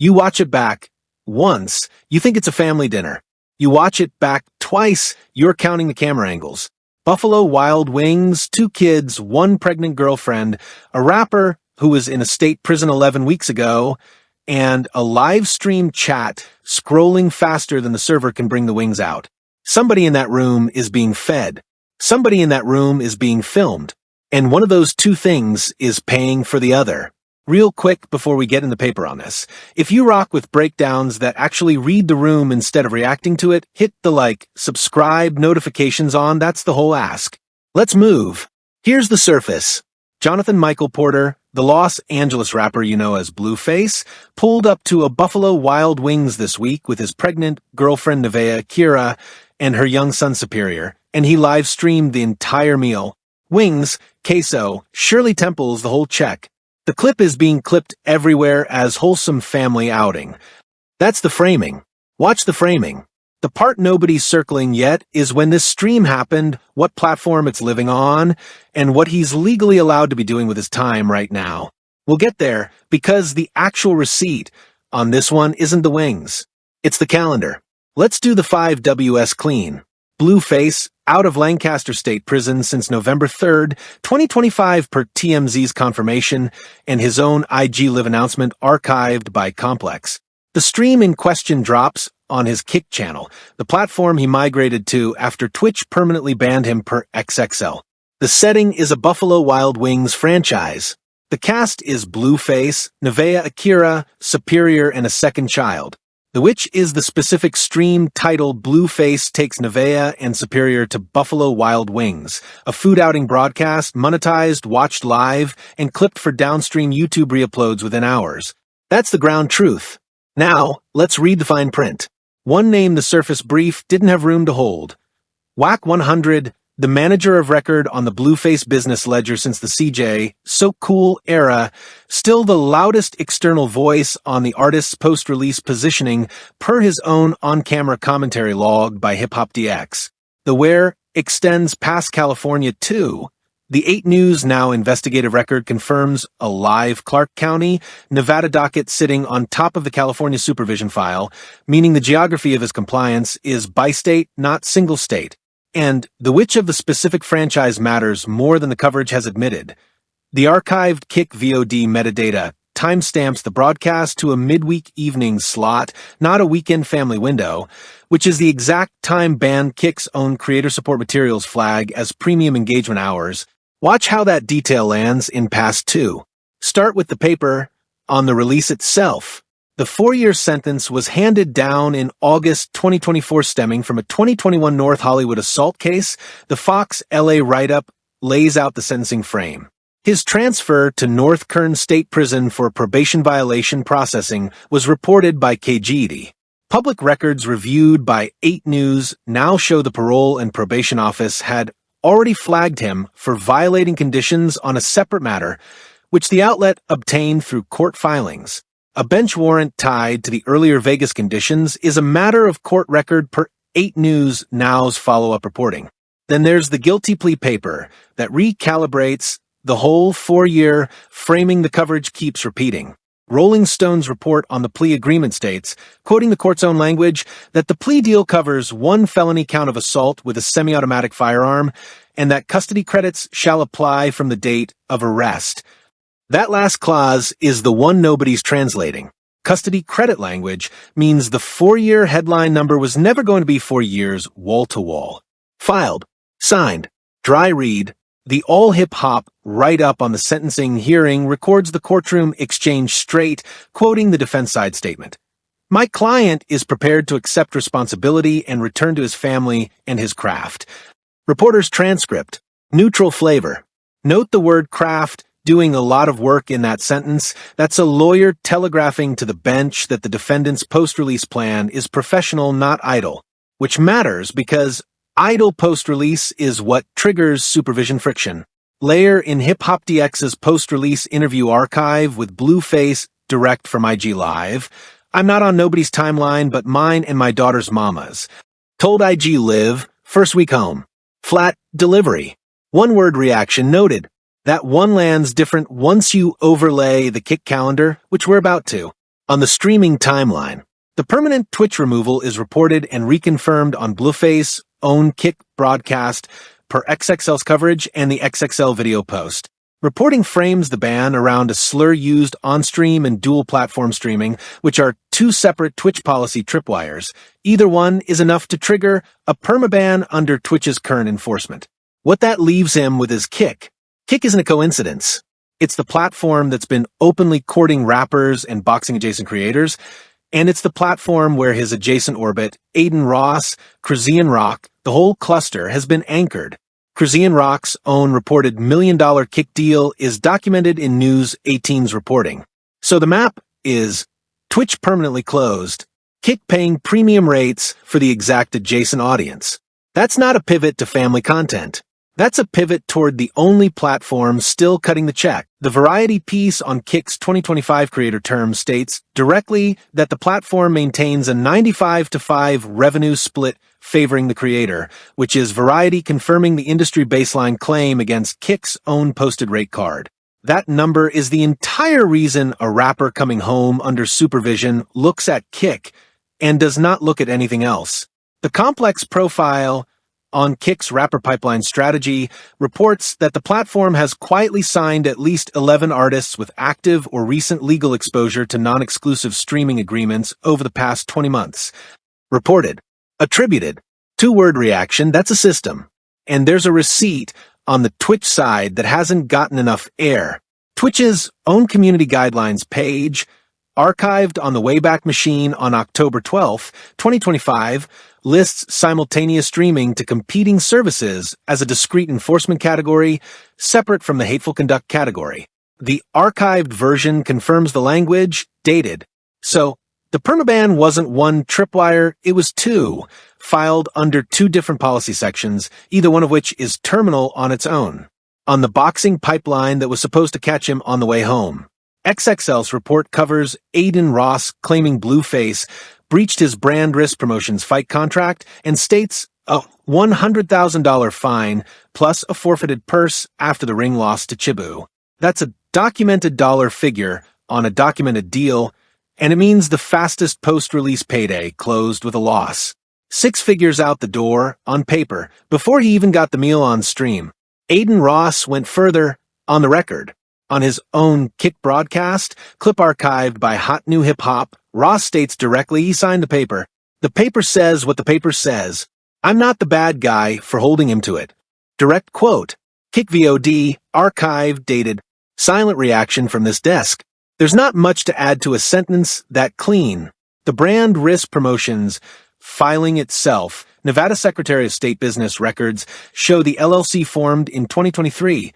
You watch it back once, you think it's a family dinner. You watch it back twice, you're counting the camera angles. Buffalo Wild Wings, 2 kids, 1 pregnant girlfriend, a rapper who was in a state prison 11 weeks ago, and a live stream chat scrolling faster than the server can bring the wings out. Somebody in that room is being fed. Somebody in that room is being filmed. And one of those 2 things is paying for the other. Real quick before we get in the paper on this, if you rock with breakdowns that actually read the room instead of reacting to it, hit the like, subscribe, notifications on, that's the whole ask. Let's move. Here's the surface. Johnathan Michael Porter, the Los Angeles rapper you know as Blueface, pulled up to a Buffalo Wild Wings this week with his pregnant girlfriend Nevaeh Akira and her young son Superior, and he live-streamed the entire meal. Wings, queso, Shirley Temple's the whole check. The clip is being clipped everywhere as wholesome family outing. That's the framing. Watch the framing. The part nobody's circling yet is when this stream happened, what platform it's living on, and what he's legally allowed to be doing with his time right now. We'll get there because the actual receipt on this one isn't the wings. It's the calendar. Let's do the 5 Ws clean. Blueface, out of Lancaster State Prison since November 3rd, 2025 per TMZ's confirmation, and his own IG Live announcement archived by Complex. The stream in question drops on his Kick channel, the platform he migrated to after Twitch permanently banned him per XXL. The setting is a Buffalo Wild Wings franchise. The cast is Blueface, Nevaeh Akira, Superior, and a second child. The which is the specific stream titled Blueface Takes Nevaeh and Superior to Buffalo Wild Wings, a food outing broadcast, monetized, watched live, and clipped for downstream YouTube reuploads within hours. That's the ground truth. Now, let's read the fine print. One name the surface brief didn't have room to hold. Whack 100, the manager of record on the Blueface business ledger since the CJ, So Cool era, still the loudest external voice on the artist's post-release positioning per his own on-camera commentary log by Hip Hop DX. The where extends past California too. The 8 News Now investigative record confirms a live Clark County, Nevada docket sitting on top of the California supervision file, meaning the geography of his compliance is bi-state, not single-state. And the which of the specific franchise matters more than the coverage has admitted. The archived Kick VOD metadata timestamps the broadcast to a midweek evening slot, not a weekend family window, which is the exact time banned Kick's own creator support materials flag as premium engagement hours. Watch how that detail lands in Pass 2. Start with the paper on the release itself. The 4-year sentence was handed down in August 2024 stemming from a 2021 North Hollywood assault case. The Fox LA write-up lays out the sentencing frame. His transfer to North Kern State Prison for probation violation processing was reported by KGD. Public records reviewed by 8 News now show the parole and probation office had already flagged him for violating conditions on a separate matter, which the outlet obtained through court filings. A bench warrant tied to the earlier Vegas conditions is a matter of court record per 8 News Now's follow-up reporting. Then there's the guilty plea paper that recalibrates the whole 4-year framing the coverage keeps repeating. Rolling Stone's report on the plea agreement states, quoting the court's own language, that the plea deal covers 1 felony count of assault with a semi-automatic firearm and that custody credits shall apply from the date of arrest. That last clause is the one nobody's translating. Custody credit language means the 4-year headline number was never going to be 4 years wall-to-wall. Filed. Signed. Dry read. The all-hip-hop write-up on the sentencing hearing records the courtroom exchange straight, quoting the defense side statement. My client is prepared to accept responsibility and return to his family and his craft. Reporter's transcript. Neutral flavor. Note the word craft. Doing a lot of work in that sentence, that's a lawyer telegraphing to the bench that the defendant's post-release plan is professional, not idle, which matters because idle post-release is what triggers supervision friction. Layer in Hip Hop DX's post-release interview archive with Blueface direct from IG Live. I'm not on nobody's timeline but mine and my daughter's mama's. Told IG Live, first week home. Flat delivery. One-word reaction noted. That one lands different once you overlay the Kick calendar, which we're about to. On the streaming timeline, the permanent Twitch removal is reported and reconfirmed on Blueface's own Kick broadcast per XXL's coverage and the XXL video post. Reporting frames the ban around a slur used on-stream and dual-platform streaming, which are two separate Twitch policy tripwires. Either one is enough to trigger a permaban under Twitch's current enforcement. What that leaves him with is Kick. Kick isn't a coincidence. It's the platform that's been openly courting rappers and boxing-adjacent creators, and it's the platform where his adjacent orbit, Aiden Ross, Crazian Rock, the whole cluster has been anchored. Crazian Rock's own reported $1 million Kick deal is documented in News 18's reporting. So the map is Twitch permanently closed, Kick paying premium rates for the exact adjacent audience. That's not a pivot to family content. That's a pivot toward the only platform still cutting the check. The Variety piece on Kick's 2025 creator term states directly that the platform maintains a 95-5 revenue split favoring the creator, which is Variety confirming the industry baseline claim against Kick's own posted rate card. That number is the entire reason a rapper coming home under supervision looks at Kick and does not look at anything else. The complex profile on Kick's rapper pipeline strategy reports that the platform has quietly signed at least 11 artists with active or recent legal exposure to non-exclusive streaming agreements over the past 20 months. Reported. Attributed. Two-word reaction, that's a system. And there's a receipt on the Twitch side that hasn't gotten enough air. Twitch's own community guidelines page, archived on the Wayback Machine on October 12, 2025, lists simultaneous streaming to competing services as a discrete enforcement category, separate from the hateful conduct category. The archived version confirms the language, dated. So, the permaban wasn't one tripwire, it was two, filed under two different policy sections, either one of which is terminal on its own. On the boxing pipeline that was supposed to catch him on the way home. XXL's report covers Aiden Ross claiming Blueface breached his brand risk promotions fight contract and states a $100,000 fine plus a forfeited purse after the ring loss to Chibu. That's a documented dollar figure on a documented deal, and it means the fastest post-release payday closed with a loss. 6 figures out the door, on paper, before he even got the meal on stream. Aiden Ross went further, on the record. On his own Kick broadcast, clip archived by Hot New Hip Hop, Ross states directly he signed the paper. The paper says what the paper says. I'm not the bad guy for holding him to it. Direct quote. Kick VOD, archived, dated. Silent reaction from this desk. There's not much to add to a sentence that clean. The brand risk promotions filing itself, Nevada Secretary of State Business records show the LLC formed in 2023,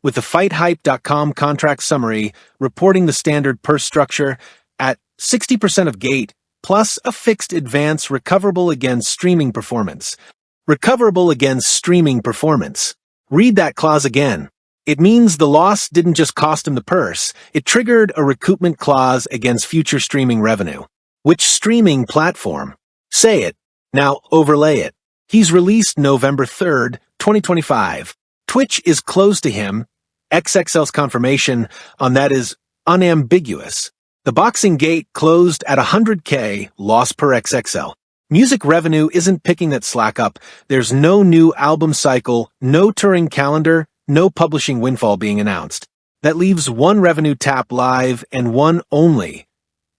with the FightHype.com contract summary reporting the standard purse structure at 60% of gate, plus a fixed advance recoverable against streaming performance. Recoverable against streaming performance. Read that clause again. It means the loss didn't just cost him the purse, it triggered a recoupment clause against future streaming revenue. Which streaming platform? Say it. Now overlay it. He's released November 3rd, 2025. Twitch is closed to him. XXL's confirmation on that is unambiguous. The boxing gate closed at $100K loss per XXL. Music revenue isn't picking that slack up. There's no new album cycle, no touring calendar, no publishing windfall being announced. That leaves one revenue tap live and one only.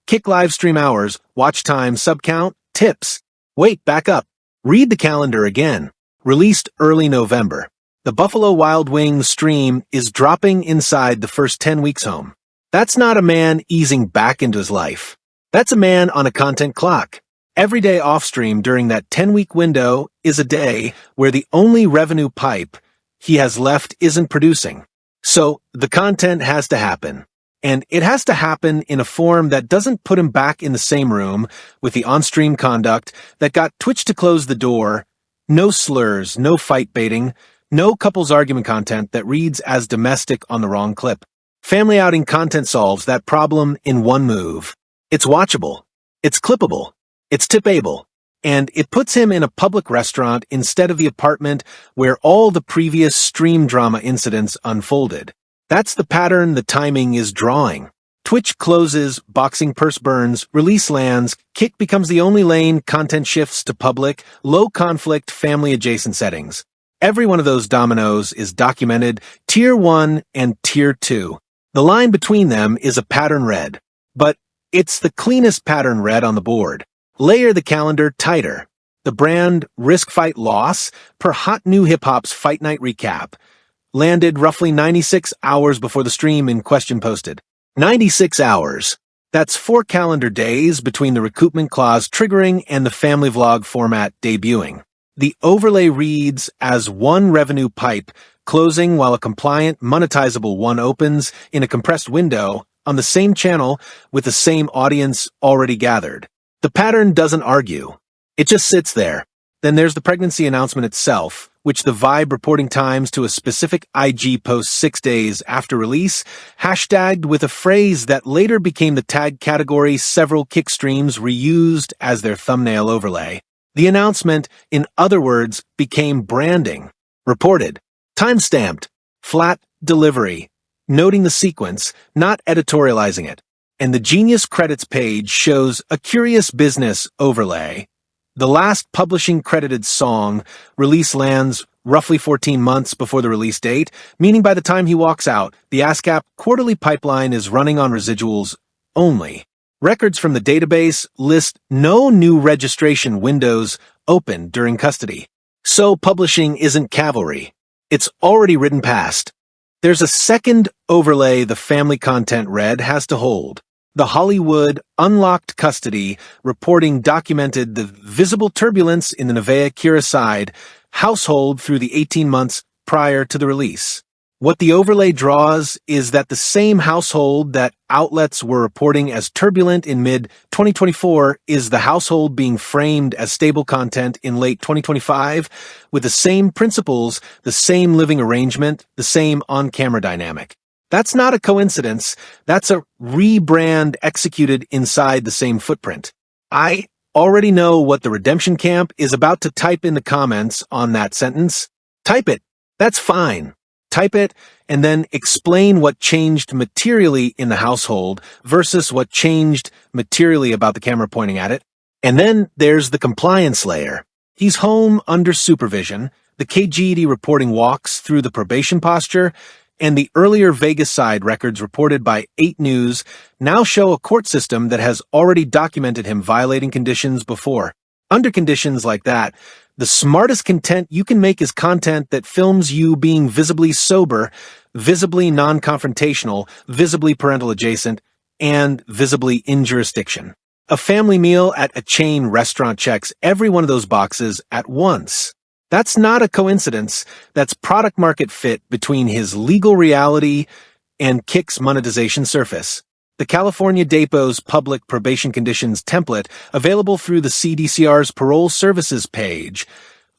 Kick live stream hours, watch time, sub count, tips. Wait, back up. Read the calendar again. Released early November. The Buffalo Wild Wings stream is dropping inside the first 10 weeks home. That's not a man easing back into his life. That's a man on a content clock. Every day off stream during that 10-week window is a day where the only revenue pipe he has left isn't producing. So the content has to happen. And it has to happen in a form that doesn't put him back in the same room with the on-stream conduct that got Twitch to close the door. No slurs, no fight baiting, no couples argument content that reads as domestic on the wrong clip. Family outing content solves that problem in one move. It's watchable, it's clippable, it's tipable, and it puts him in a public restaurant instead of the apartment where all the previous stream drama incidents unfolded. That's the pattern the timing is drawing. Twitch closes, boxing purse burns, release lands, Kick becomes the only lane, content shifts to public, low-conflict, family-adjacent settings. Every one of those dominoes is documented, Tier 1 and Tier 2. The line between them is a pattern red, but it's the cleanest pattern red on the board. Layer the calendar tighter. The brand Risk Fight Loss, per Hot New Hip Hop's Fight Night Recap, landed roughly 96 hours before the stream in question posted. 96 hours. That's 4 calendar days between the recoupment clause triggering and the family vlog format debuting. The overlay reads as one revenue pipe, closing while a compliant, monetizable one opens in a compressed window on the same channel with the same audience already gathered. The pattern doesn't argue. It just sits there. Then there's the pregnancy announcement itself, which the Vibe reporting times to a specific IG post 6 days after release, hashtagged with a phrase that later became the tag category several Kick streams reused as their thumbnail overlay. The announcement, in other words, became branding. Reported. Timestamped. Flat delivery. Noting the sequence, not editorializing it. And the Genius credits page shows a curious business overlay. The last publishing credited song, release lands roughly 14 months before the release date, meaning by the time he walks out, the ASCAP quarterly pipeline is running on residuals only. Records from the database list no new registration windows open during custody. So publishing isn't cavalry. It's already written past. There's a second overlay the family content red has to hold. The Hollywood unlocked custody reporting documented the visible turbulence in the Nevaeh Akira side household through the 18 months prior to the release. What the overlay draws is that the same household that outlets were reporting as turbulent in mid-2024 is the household being framed as stable content in late 2025 with the same principles, the same living arrangement, the same on-camera dynamic. That's not a coincidence. That's a rebrand executed inside the same footprint. I already know what the redemption camp is about to type in the comments on that sentence. Type it. That's fine. Type it and then explain what changed materially in the household versus what changed materially about the camera pointing at it. And then there's the compliance layer. He's home under supervision. The KGD reporting walks through the probation posture, and the earlier Vegas side records reported by 8 News now show a court system that has already documented him violating conditions before. Under conditions like that, the smartest content you can make is content that films you being visibly sober, visibly non-confrontational, visibly parental adjacent, and visibly in jurisdiction. A family meal at a chain restaurant checks every one of those boxes at once. That's not a coincidence. That's product market fit between his legal reality and Kick's monetization surface. The California Depo's public probation conditions template, available through the CDCR's Parole Services page,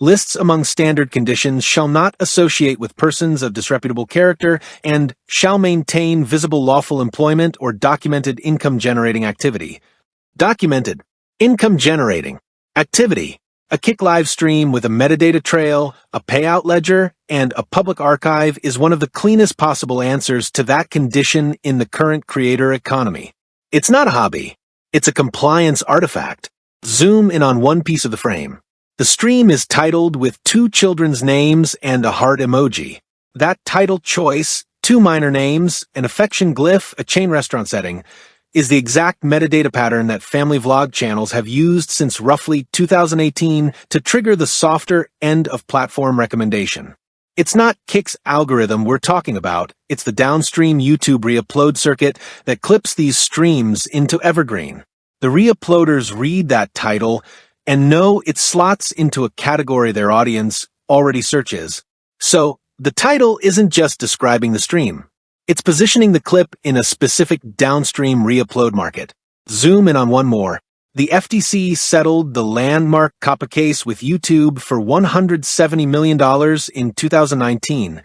lists among standard conditions shall not associate with persons of disreputable character and shall maintain visible lawful employment or documented income-generating activity. Documented income-generating activity. A Kick live stream with a metadata trail, a payout ledger, and a public archive is one of the cleanest possible answers to that condition in the current creator economy. It's not a hobby. It's a compliance artifact. Zoom in on one piece of the frame. The stream is titled with 2 children's names and a heart emoji. That title choice, 2 minor names, an affection glyph, a chain restaurant setting, is the exact metadata pattern that family vlog channels have used since roughly 2018 to trigger the softer end-of-platform recommendation. It's not Kick's algorithm we're talking about, it's the downstream YouTube reupload circuit that clips these streams into evergreen. The reuploaders read that title and know it slots into a category their audience already searches. So, the title isn't just describing the stream. It's positioning the clip in a specific downstream reupload market. Zoom in on one more. The FTC settled the landmark COPPA case with YouTube for $170 million in 2019.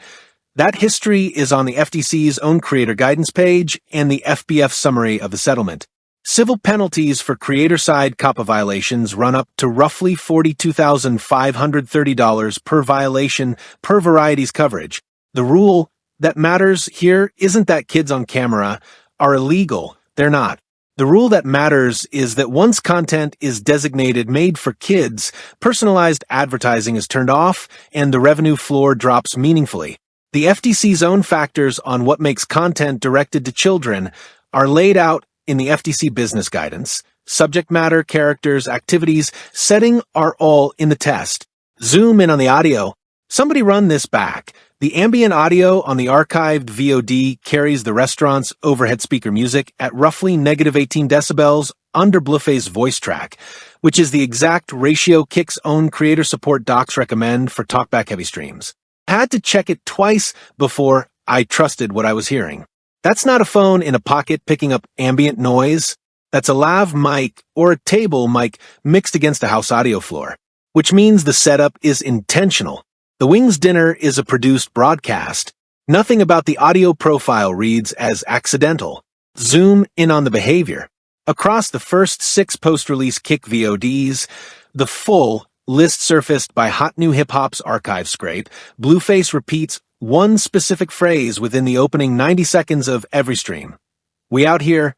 That history is on the FTC's own creator guidance page and the FBF summary of the settlement. Civil penalties for creator-side COPPA violations run up to roughly $42,530 per violation per Variety's coverage. The rule that matters here isn't that kids on camera are illegal. They're not. The rule that matters is that once content is designated made for kids, personalized advertising is turned off and the revenue floor drops meaningfully. The FTC's own factors on what makes content directed to children are laid out in the FTC business guidance. Subject matter, characters, activities, setting are all in the test. Zoom in on the audio. Somebody run this back. The ambient audio on the archived VOD carries the restaurant's overhead speaker music at roughly -18 decibels under Blueface's voice track, which is the exact ratio Kick's own creator support docs recommend for talkback-heavy streams. I had to check it twice before I trusted what I was hearing. That's not a phone in a pocket picking up ambient noise. That's a lav mic or a table mic mixed against a house audio floor, which means the setup is intentional. The Wings dinner is a produced broadcast. Nothing about the audio profile reads as accidental. Zoom in on the behavior. Across the first 6 post-release Kick VODs, the full list surfaced by Hot New Hip Hop's archive scrape, Blueface repeats one specific phrase within the opening 90 seconds of every stream. We out here.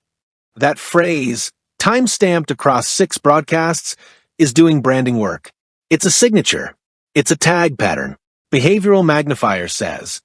That phrase, time-stamped across 6 broadcasts, is doing branding work. It's a signature. It's a tag pattern. Behavioral Magnifier says,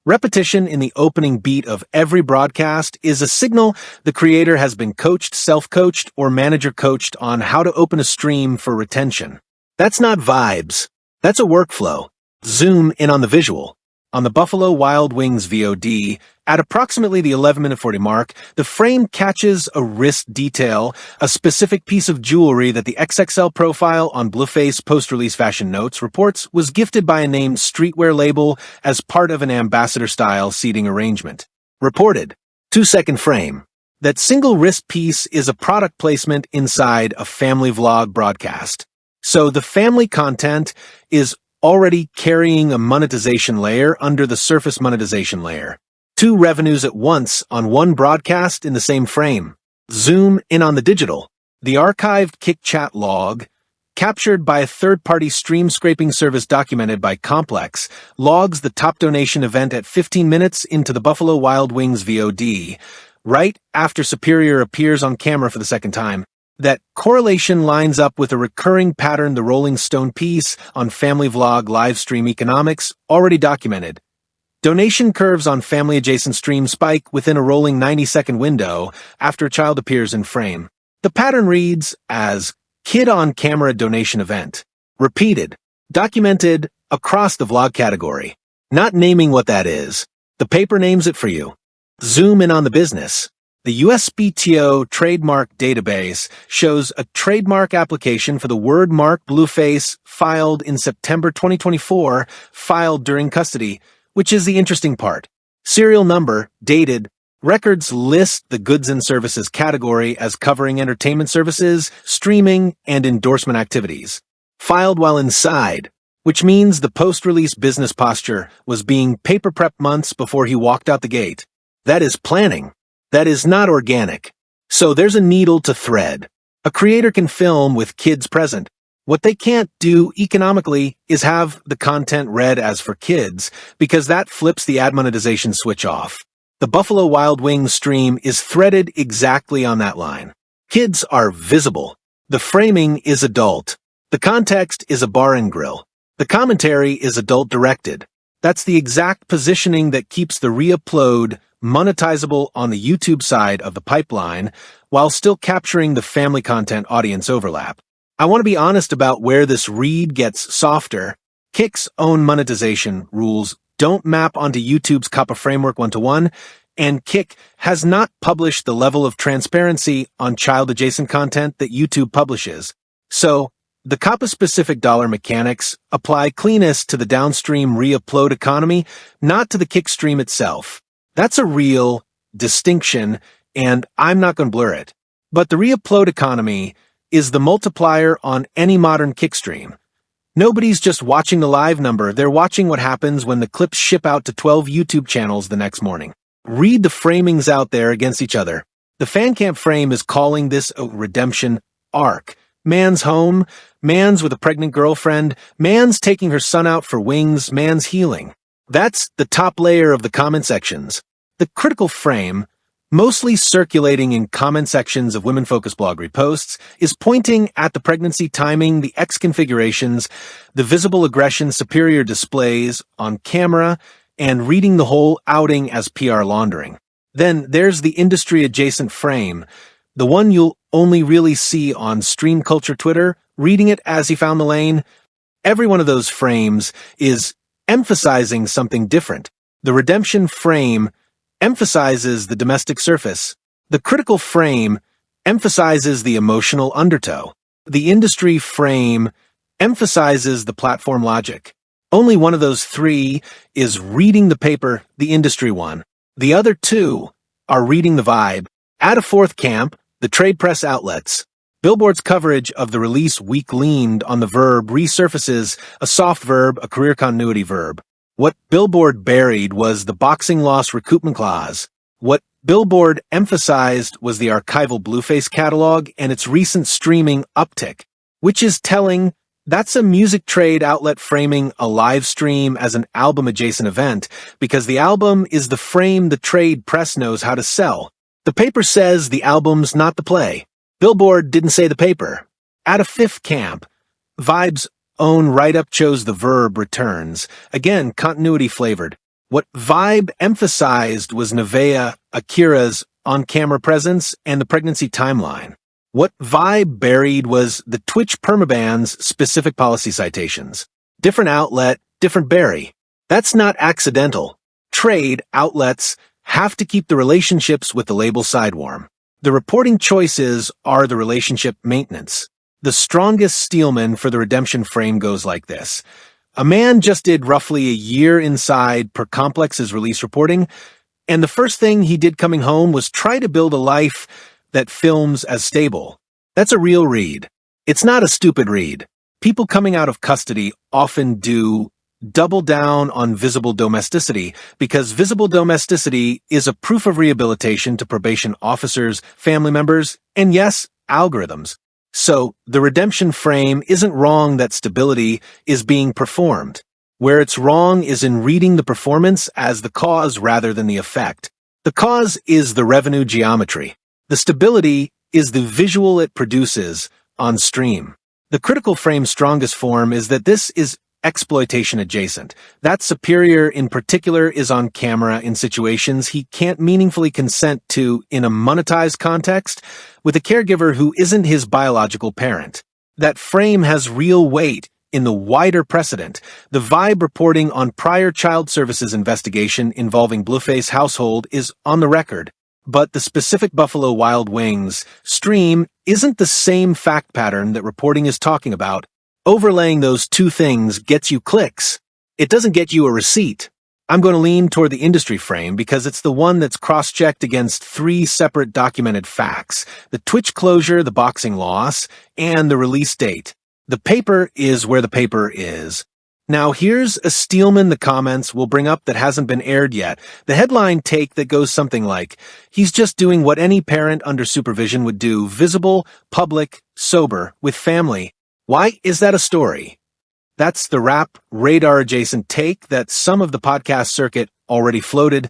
repetition in the opening beat of every broadcast is a signal the creator has been coached, self-coached, or manager-coached on how to open a stream for retention. That's not vibes. That's a workflow. Zoom in on the visual. On the Buffalo Wild Wings VOD, at approximately the 11-minute 40 mark, the frame catches a wrist detail, a specific piece of jewelry that the XXL profile on Blueface post-release fashion notes reports was gifted by a named streetwear label as part of an ambassador-style seating arrangement. Reported. 2-second frame. That single wrist piece is a product placement inside a family vlog broadcast. So the family content is already carrying a monetization layer under the surface monetization layer. 2 revenues at once on one broadcast in the same frame. Zoom in on the digital. The archived Kick chat log, captured by a third-party stream scraping service documented by Complex, logs the top donation event at 15 minutes into the Buffalo Wild Wings VOD, right after Superior appears on camera for the second time. That correlation lines up with a recurring pattern the Rolling Stone piece on Family Vlog livestream economics already documented. Donation curves on family-adjacent stream spike within a rolling 90-second window after a child appears in frame. The pattern reads as kid on camera donation event. Repeated. Documented across the vlog category. Not naming what that is. The paper names it for you. Zoom in on the business. The USPTO trademark database shows a trademark application for the word mark Blueface filed in September 2024, filed during custody, which is the interesting part. Serial number, dated, records list the goods and services category as covering entertainment services, streaming, and endorsement activities. Filed while inside, which means the post-release business posture was being paper prepped months before he walked out the gate. That is planning. That is not organic. So there's a needle to thread. A creator can film with kids present. What they can't do economically is have the content read as for kids, because that flips the ad monetization switch off. The Buffalo Wild Wings stream is threaded exactly on that line. Kids are visible. The framing is adult. The context is a bar and grill. The commentary is adult-directed. That's the exact positioning that keeps the re-upload monetizable on the YouTube side of the pipeline, while still capturing the family content audience overlap. I want to be honest about where this read gets softer. Kick's own monetization rules don't map onto YouTube's COPPA framework one-to-one, and Kick has not published the level of transparency on child-adjacent content that YouTube publishes. So, the COPPA-specific dollar mechanics apply cleanest to the downstream re-upload economy, not to the Kick stream itself. That's a real distinction, and I'm not going to blur it. But the re-upload economy is the multiplier on any modern Kick stream. Nobody's just watching the live number, they're watching what happens when the clips ship out to 12 YouTube channels the next morning. Read the framings out there against each other. The FanCamp frame is calling this a redemption arc. Man's home, man's with a pregnant girlfriend, man's taking her son out for wings, man's healing. That's the top layer of the comment sections. The critical frame, mostly circulating in comment sections of women-focused blog reposts, is pointing at the pregnancy timing, the X configurations, the visible aggression Superior displays on camera, and reading the whole outing as PR laundering. Then there's the industry-adjacent frame, the one you'll only really see on stream culture Twitter, reading it as he found the lane. Every one of those frames is emphasizing something different. The redemption frame emphasizes the domestic surface. The critical frame emphasizes the emotional undertow. The industry frame emphasizes the platform logic. Only one of those three is reading the paper, the industry one. The other two are reading the vibe. Add a fourth camp, the trade press outlets. Billboard's coverage of the release week leaned on the verb resurfaces a soft verb, a career continuity verb. What Billboard buried was the boxing loss recoupment clause. What Billboard emphasized was the archival Blueface catalog and its recent streaming uptick, which is telling. That's a music trade outlet framing a live stream as an album-adjacent event, because the album is the frame the trade press knows how to sell. The paper says the album's not the play. Billboard didn't say the paper. At a fifth camp, Vibe's own write-up chose the verb returns, again continuity flavored. What Vibe emphasized was Nevaeh, Akira's on-camera presence and the pregnancy timeline. What Vibe buried was the Twitch permaban's specific policy citations. Different outlet, different bury. That's not accidental. Trade outlets have to keep the relationships with the label side warm. The reporting choices are the relationship maintenance. The strongest steelman for the redemption frame goes like this. A man just did roughly a year inside per Complex's release reporting, and the first thing he did coming home was try to build a life that films as stable. That's a real read. It's not a stupid read. People coming out of custody often do double down on visible domesticity, because visible domesticity is a proof of rehabilitation to probation officers, family members, and yes, algorithms. So, the redemption frame isn't wrong that stability is being performed. Where it's wrong is in reading the performance as the cause rather than the effect. The cause is the revenue geometry. The stability is the visual it produces on stream. The critical frame's strongest form is that this is exploitation adjacent. That Superior in particular is on camera in situations he can't meaningfully consent to in a monetized context with a caregiver who isn't his biological parent. That frame has real weight in the wider precedent. The Vibe reporting on prior child services investigation involving Blueface household is on the record. But the specific Buffalo Wild Wings stream isn't the same fact pattern that reporting is talking about. Overlaying those two things gets you clicks. It doesn't get you a receipt. I'm going to lean toward the industry frame because it's the one that's cross-checked against three separate documented facts: the Twitch closure, the boxing loss, and the release date. The paper is where the paper is. Now here's a Steelman the comments will bring up that hasn't been aired yet. The headline take that goes something like, he's just doing what any parent under supervision would do, visible, public, sober, with family. Why is that a story? That's the rap radar-adjacent take that some of the podcast circuit already floated,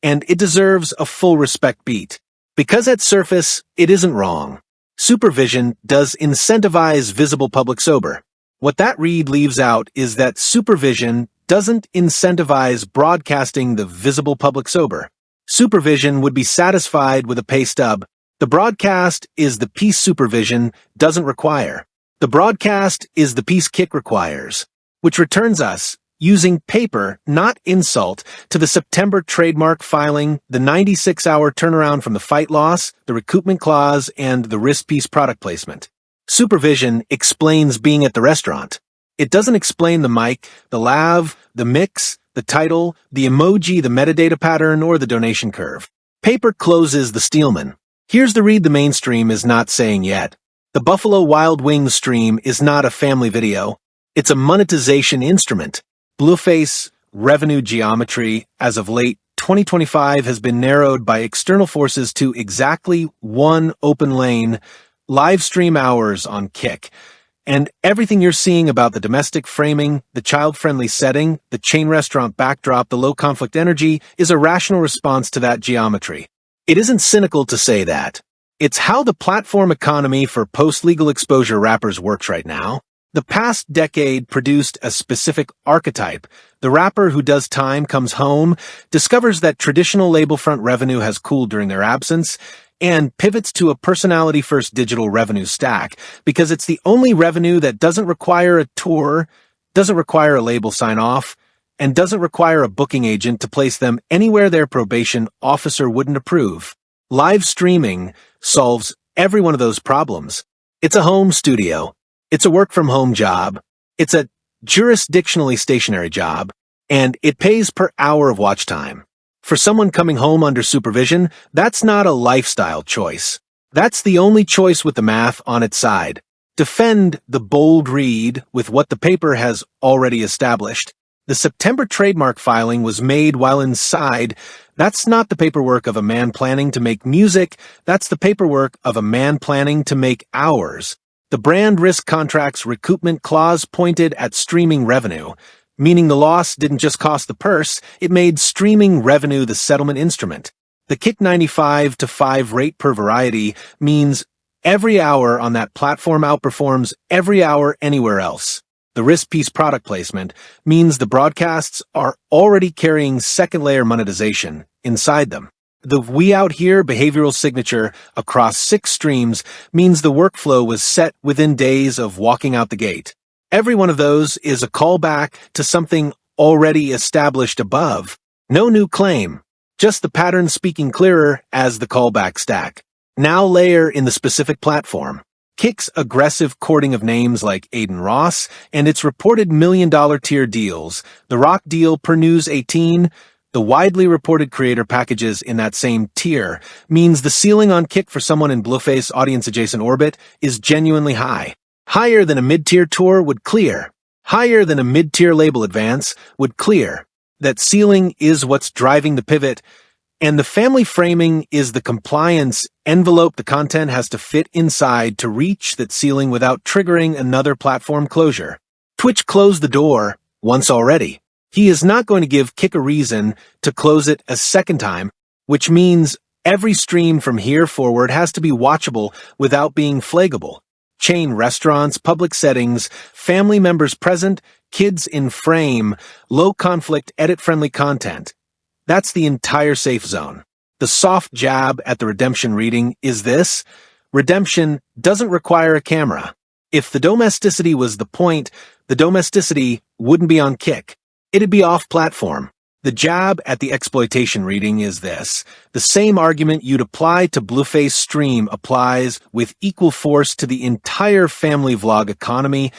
and it deserves a full respect beat. Because at surface, it isn't wrong. Supervision does incentivize visible public sober. What that read leaves out is that supervision doesn't incentivize broadcasting the visible public sober. Supervision would be satisfied with a pay stub. The broadcast is the piece supervision doesn't require. The broadcast is the piece kick requires, which returns us, using paper, not insult, to the September trademark filing, the 96-hour turnaround from the fight loss, the recoupment clause, and the wrist piece product placement. Supervision explains being at the restaurant. It doesn't explain the mic, the lav, the mix, the title, the emoji, the metadata pattern, or the donation curve. Paper closes the Steelman. Here's the read the mainstream is not saying yet. The Buffalo Wild Wings stream is not a family video. It's a monetization instrument. Blueface revenue geometry, as of late 2025, has been narrowed by external forces to exactly one open lane, live stream hours on Kick. And everything you're seeing about the domestic framing, the child-friendly setting, the chain restaurant backdrop, the low conflict energy is a rational response to that geometry. It isn't cynical to say that. It's how the platform economy for post-legal exposure rappers works right now. The past decade produced a specific archetype. The rapper who does time comes home, discovers that traditional label front revenue has cooled during their absence, and pivots to a personality-first digital revenue stack because it's the only revenue that doesn't require a tour, doesn't require a label sign-off, and doesn't require a booking agent to place them anywhere their probation officer wouldn't approve. Live streaming solves every one of those problems. It's a home studio. It's a work-from-home job. It's a jurisdictionally stationary job. And it pays per hour of watch time. For someone coming home under supervision, that's not a lifestyle choice. That's the only choice with the math on its side. Defend the bold read with what the paper has already established. The September trademark filing was made while inside. That's not the paperwork of a man planning to make music. That's the paperwork of a man planning to make hours. The brand risk contract's recoupment clause pointed at streaming revenue, meaning the loss didn't just cost the purse, it made streaming revenue the settlement instrument. The Kick 95 to 5 rate per variety means every hour on that platform outperforms every hour anywhere else. The risk piece product placement means the broadcasts are already carrying second-layer monetization inside them. The We Out Here behavioral signature across 6 streams means the workflow was set within days of walking out the gate. Every one of those is a callback to something already established above. No new claim, just the pattern speaking clearer as the callback stack. Now layer in the specific platform. Kick's aggressive courting of names like Aiden Ross and its reported $1 million tier deals, the Rock deal per News 18, the widely reported creator packages in that same tier, means the ceiling on Kick for someone in Blueface audience-adjacent orbit is genuinely high. Higher than a mid-tier tour would clear. Higher than a mid-tier label advance would clear. That ceiling is what's driving the pivot, and the family framing is the compliance envelope the content has to fit inside to reach that ceiling without triggering another platform closure. Twitch closed the door once already. He is not going to give Kick a reason to close it a second time, which means every stream from here forward has to be watchable without being flaggable. Chain restaurants, public settings, family members present, kids in frame, low-conflict, edit-friendly content. That's the entire safe zone. The soft jab at the redemption reading is this: redemption doesn't require a camera. If the domesticity was the point, the domesticity wouldn't be on Kick. It'd be off-platform. The jab at the exploitation reading is this: the same argument you'd apply to Blueface Stream applies with equal force to the entire family vlog economy,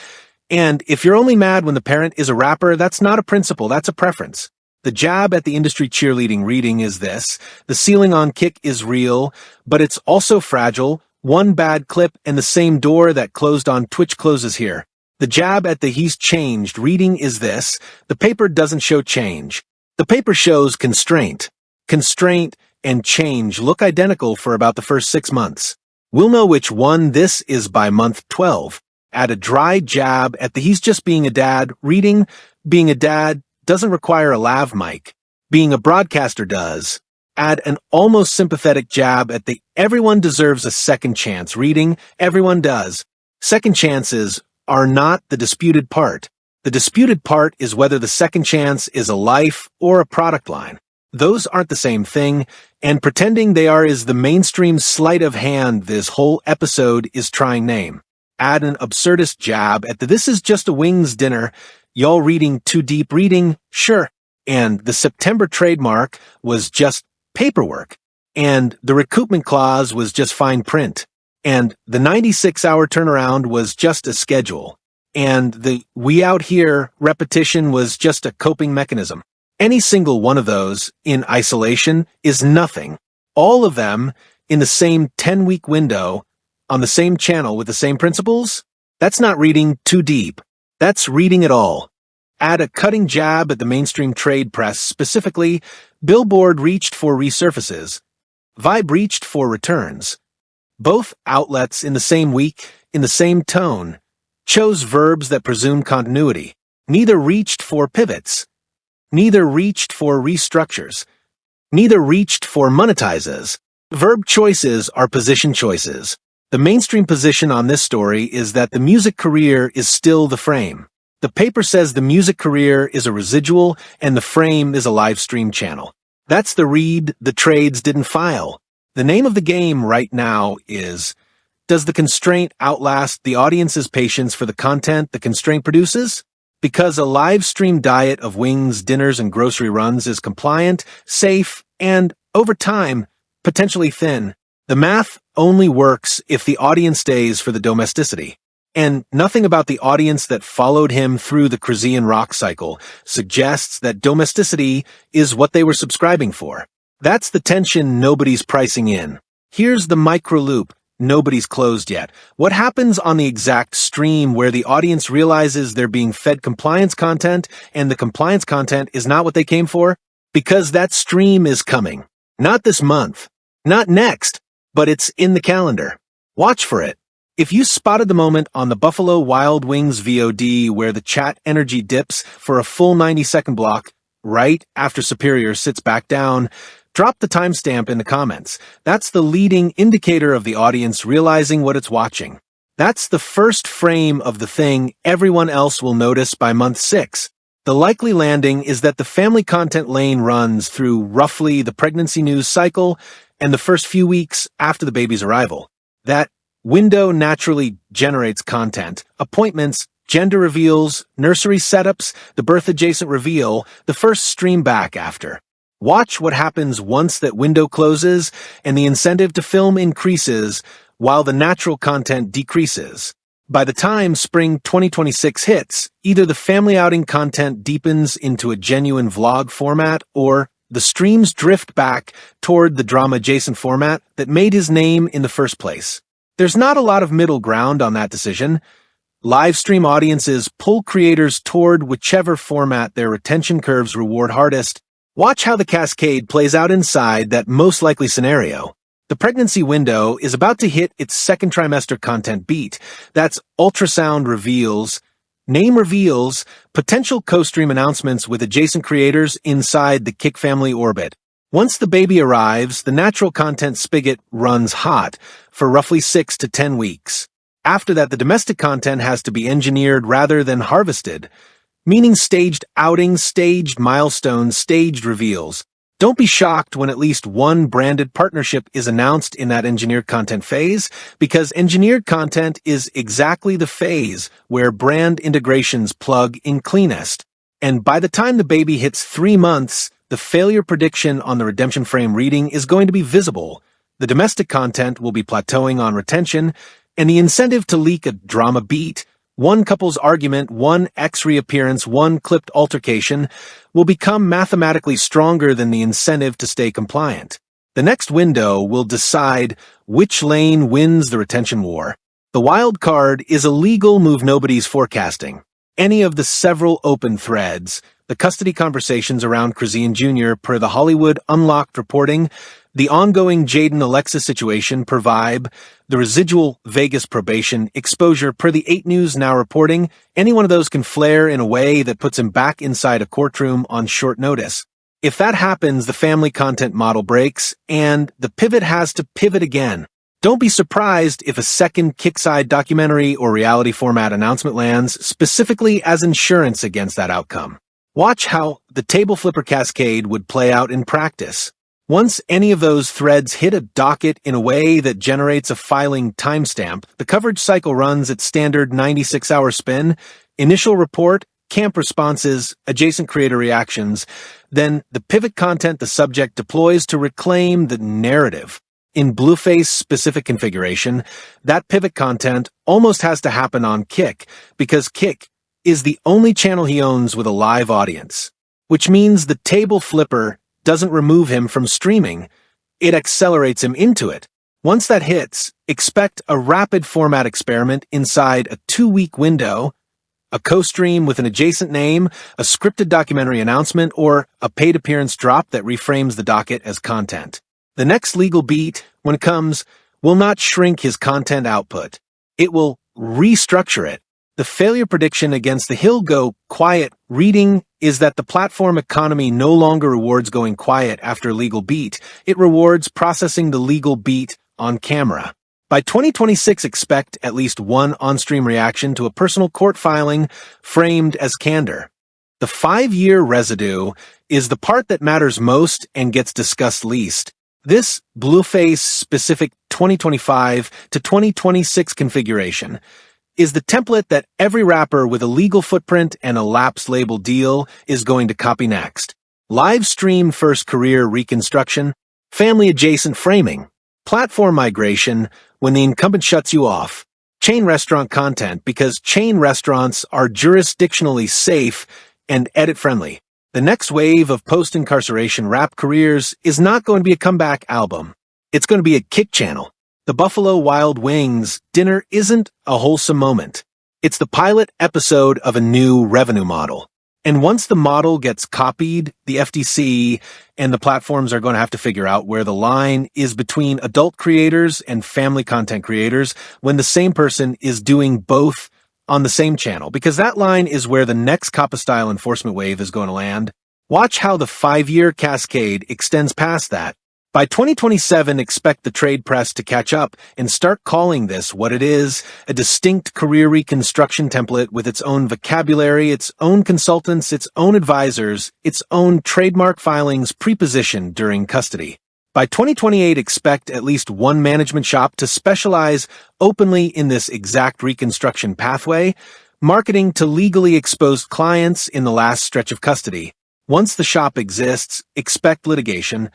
and if you're only mad when the parent is a rapper, that's not a principle, that's a preference. The jab at the industry cheerleading reading is this: the ceiling on Kick is real, but it's also fragile. One bad clip and the same door that closed on Twitch closes here. The jab at the he's changed reading is this: the paper doesn't show change. The paper shows constraint. Constraint and change look identical for about the first 6 months. We'll know which one this is by month 12. Add a dry jab at the he's just being a dad reading. Being a dad doesn't require a lav mic. Being a broadcaster does. Add an almost sympathetic jab at the everyone deserves a second chance reading. Everyone does. Second chances are not the disputed part. The disputed part is whether the second chance is a life or a product line. Those aren't the same thing, and pretending they are is the mainstream sleight of hand this whole episode is trying name. Add an absurdist jab at the this is just a wings dinner, y'all reading too deep reading, sure, and the September trademark was just paperwork, and the recoupment clause was just fine print, and the 96-hour turnaround was just a schedule, and the we out here repetition was just a coping mechanism. Any single one of those in isolation is nothing. All of them in the same 10-week window on the same channel with the same principles? That's not reading too deep. That's reading it all. Add a cutting jab at the mainstream trade press, specifically, Billboard reached for resurfaces. Vibe reached for returns. Both outlets in the same week, in the same tone, chose verbs that presume continuity. Neither reached for pivots. Neither reached for restructures. Neither reached for monetizes. Verb choices are position choices. The mainstream position on this story is that the music career is still the frame. The paper says the music career is a residual and the frame is a live stream channel. That's the read the trades didn't file. The name of the game right now is, does the constraint outlast the audience's patience for the content the constraint produces? Because a live stream diet of wings, dinners, and grocery runs is compliant, safe, and, over time, potentially thin, the math only works if the audience stays for the domesticity. And nothing about the audience that followed him through the Krisian rock cycle suggests that domesticity is what they were subscribing for. That's the tension nobody's pricing in. Here's the micro loop nobody's closed yet. What happens on the exact stream where the audience realizes they're being fed compliance content and the compliance content is not what they came for? Because that stream is coming. Not this month. Not next. But it's in the calendar. Watch for it. If you spotted the moment on the Buffalo Wild Wings VOD where the chat energy dips for a full 90-second block, right after Superior sits back down, drop the timestamp in the comments. That's the leading indicator of the audience realizing what it's watching. That's the first frame of the thing everyone else will notice by month 6. The likely landing is that the family content lane runs through roughly the pregnancy news cycle and the first few weeks after the baby's arrival. That window naturally generates content, appointments, gender reveals, nursery setups, the birth-adjacent reveal, the first stream back after. Watch what happens once that window closes and the incentive to film increases while the natural content decreases. By the time spring 2026 hits, either the family outing content deepens into a genuine vlog format or the streams drift back toward the drama-adjacent format that made his name in the first place. There's not a lot of middle ground on that decision. Live stream audiences pull creators toward whichever format their retention curves reward hardest. Watch how the cascade plays out inside that most likely scenario. The pregnancy window is about to hit its second trimester content beat. That's ultrasound reveals, name reveals, potential co-stream announcements with adjacent creators inside the Kick family orbit. Once the baby arrives, the natural content spigot runs hot for roughly 6 to 10 weeks. After that, the domestic content has to be engineered rather than harvested, meaning staged outings, staged milestones, staged reveals. Don't be shocked when at least one branded partnership is announced in that engineered content phase, because engineered content is exactly the phase where brand integrations plug in cleanest. And by the time the baby hits 3 months, the failure prediction on the redemption frame reading is going to be visible. The domestic content will be plateauing on retention, and the incentive to leak a drama beat, one couple's argument, one ex reappearance, one clipped altercation, will become mathematically stronger than the incentive to stay compliant. The next window will decide which lane wins the retention war. The wild card is a legal move nobody's forecasting. Any of the several open threads, the custody conversations around Krisian Jr. per the Hollywood Unlocked reporting, the ongoing Jaden Alexis situation per Vibe, the residual Vegas probation exposure per the 8 News Now reporting, any one of those can flare in a way that puts him back inside a courtroom on short notice. If that happens, the family content model breaks, and the pivot has to pivot again. Don't be surprised if a second Kickside documentary or reality format announcement lands specifically as insurance against that outcome. Watch how the table flipper cascade would play out in practice. Once any of those threads hit a docket in a way that generates a filing timestamp, the coverage cycle runs its standard 96-hour spin, initial report, camp responses, adjacent creator reactions, then the pivot content the subject deploys to reclaim the narrative. In Blueface specific configuration, that pivot content almost has to happen on Kick, because Kick is the only channel he owns with a live audience, which means the table flipper doesn't remove him from streaming, it accelerates him into it. Once that hits, expect a rapid format experiment inside a 2-week window, a co-stream with an adjacent name, a scripted documentary announcement, or a paid appearance drop that reframes the docket as content. The next legal beat, when it comes, will not shrink his content output. It will restructure it. The failure prediction against the Hill Go Quiet reading is that the platform economy no longer rewards going quiet after a legal beat. It rewards processing the legal beat on camera. By 2026, expect at least one on-stream reaction to a personal court filing framed as candor. The 5-year residue is the part that matters most and gets discussed least. This Blueface-specific 2025 to 2026 configuration is the template that every rapper with a legal footprint and a lapse label deal is going to copy next. Live stream first career reconstruction, family-adjacent framing, platform migration when the incumbent shuts you off, chain restaurant content because chain restaurants are jurisdictionally safe and edit-friendly. The next wave of post-incarceration rap careers is not going to be a comeback album. It's going to be a kick channel. The Buffalo Wild Wings dinner isn't a wholesome moment. It's the pilot episode of a new revenue model. And once the model gets copied, the FTC and the platforms are going to have to figure out where the line is between adult creators and family content creators when the same person is doing both on the same channel, because that line is where the next COPPA-style enforcement wave is going to land. Watch how the 5-year cascade extends past that. By 2027, expect the trade press to catch up and start calling this what it is, a distinct career reconstruction template with its own vocabulary, its own consultants, its own advisors, its own trademark filings pre-positioned during custody. By 2028, expect at least one management shop to specialize openly in this exact reconstruction pathway, marketing to legally exposed clients in the last stretch of custody. Once the shop exists, expect litigation,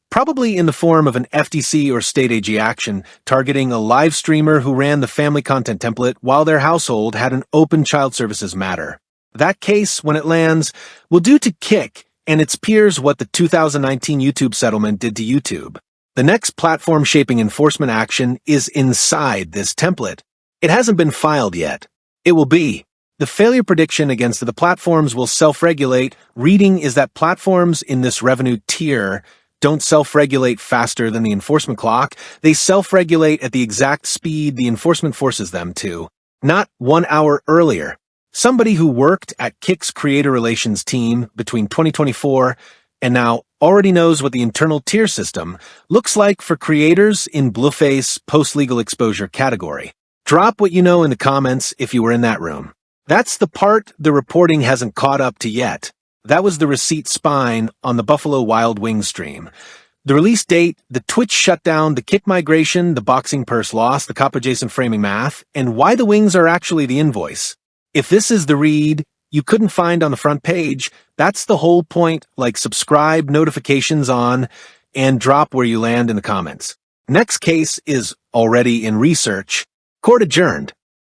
probably in the form of an FTC or state AG action targeting a live streamer who ran the family content template while their household had an open child services matter. That case, when it lands, will do to Kick and its peers what the 2019 YouTube settlement did to YouTube. The next platform-shaping enforcement action is inside this template. It hasn't been filed yet. It will be. The failure prediction against the platforms will self-regulate. Reading is that platforms in this revenue tier don't self-regulate faster than the enforcement clock. They self-regulate at the exact speed the enforcement forces them to, not 1 hour earlier. Somebody who worked at Kick's creator relations team between 2024 and now already knows what the internal tier system looks like for creators in Blueface post-legal exposure category. Drop what you know in the comments if you were in that room. That's the part the reporting hasn't caught up to yet. That was the receipt spine on the Buffalo Wild Wings stream. The release date, the Twitch shutdown, the Kick migration, the boxing purse loss, the COPPA-adjacent framing math, and why the wings are actually the invoice. If this is the read you couldn't find on the front page, that's the whole point. Like, subscribe, notifications on, and drop where you land in the comments. Next case is already in research. Court adjourned.